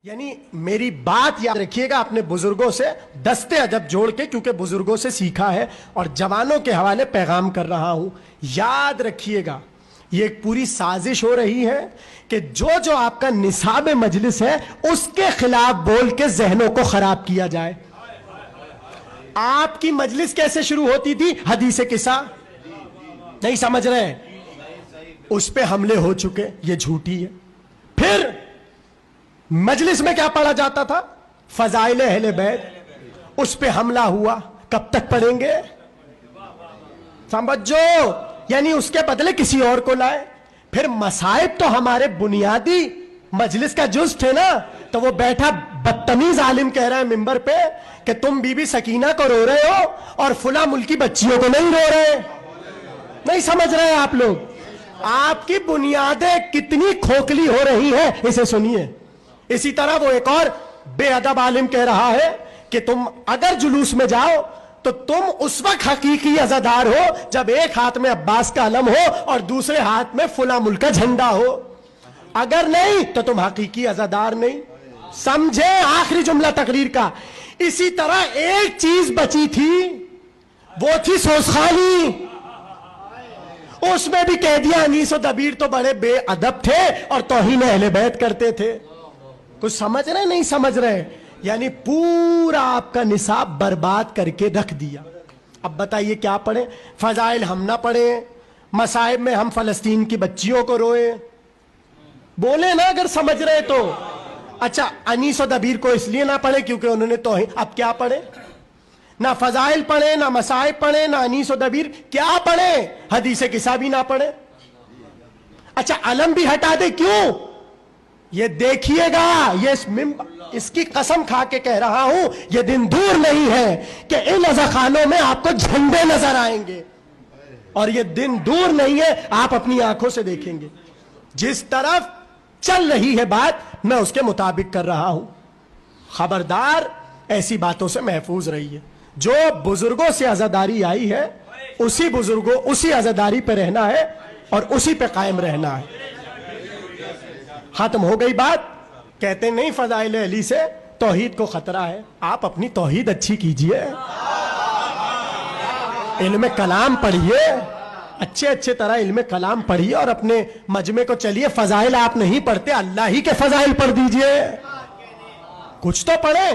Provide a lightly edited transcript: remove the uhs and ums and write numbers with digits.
یعنی میری بات یاد رکھیے گا اپنے بزرگوں سے دستے ادب جوڑ کے، کیونکہ بزرگوں سے سیکھا ہے اور جوانوں کے حوالے پیغام کر رہا ہوں. یاد رکھیے گا یہ ایک پوری سازش ہو رہی ہے کہ جو آپ کا نصاب مجلس ہے اس کے خلاف بول کے ذہنوں کو خراب کیا جائے. آپ کی مجلس کیسے شروع ہوتی تھی؟ حدیث قصہ. نہیں سمجھ رہے ہیں؟ اس پہ حملے ہو چکے، یہ جھوٹی ہے. پھر مجلس میں کیا پڑھا جاتا تھا؟ فضائل اہل بیت. اس پہ حملہ ہوا. کب تک پڑھیں گے؟ سمجھو، یعنی اس کے بدلے کسی اور کو لائے. پھر مصائب تو ہمارے بنیادی مجلس کا جز تھے نا. تو وہ بیٹھا بدتمیز عالم کہہ رہا ہے ممبر پہ کہ تم بی بی سکینہ کو رو رہے ہو اور فلاں ملکی بچیوں کو نہیں رو رہے. نہیں سمجھ رہے آپ لوگ؟ آپ کی بنیادیں کتنی کھوکھلی ہو رہی ہیں اسے سنیے. اسی طرح وہ ایک اور بے ادب عالم کہہ رہا ہے کہ تم اگر جلوس میں جاؤ تو تم اس وقت حقیقی عزادار ہو جب ایک ہاتھ میں عباس کا علم ہو اور دوسرے ہاتھ میں فلاں ملک کا جھنڈا ہو. اگر نہیں تو تم حقیقی عزادار نہیں. سمجھے آخری جملہ تقریر کا. اسی طرح ایک چیز بچی تھی، وہ تھی سوسخانی. اس میں بھی کہہ دیا انیس و دبیر تو بڑے بے ادب تھے اور توہین اہل بیت کرتے تھے. کچھ سمجھ رہے نہیں سمجھ رہے؟ یعنی پورا آپ کا نصاب برباد کر کے رکھ دیا. اب بتائیے کیا پڑھیں؟ فضائل ہم نہ پڑھیں؟ مصائب میں ہم فلسطین کی بچیوں کو روئے؟ بولے نا اگر سمجھ رہے تو. اچھا، انیس و دبیر کو اس لیے نہ پڑھیں کیونکہ انہوں نے توہین. اب کیا پڑھیں؟ نہ فضائل پڑھیں، نہ مصائب پڑھیں، نہ انیس و دبیر. کیا پڑھیں؟ حدیث قصہ بھی نہ پڑھیں. اچھا، علم بھی ہٹا دے. کیوں؟ یہ دیکھیے گا، یہ اس کی قسم کھا کے کہہ رہا ہوں، یہ دن دور نہیں ہے کہ ان عزاخانوں میں آپ کو جھنڈے نظر آئیں گے. اور یہ دن دور نہیں ہے، آپ اپنی آنکھوں سے دیکھیں گے. جس طرف چل رہی ہے بات میں اس کے مطابق کر رہا ہوں. خبردار ایسی باتوں سے محفوظ رہیے. جو بزرگوں سے عزاداری آئی ہے اسی عزاداری پہ رہنا ہے اور اسی پہ قائم رہنا ہے. ختم ہو گئی بات. کہتے نہیں فضائل علی سے توحید کو خطرہ ہے. آپ اپنی توحید اچھی کیجئے، علم کلام پڑھیے، اچھے طرح علم کلام پڑھیے اور اپنے مجمع کو چلیے. فضائل آپ نہیں پڑھتے، اللہ ہی کے فضائل پڑھ دیجئے. کچھ تو پڑھیں.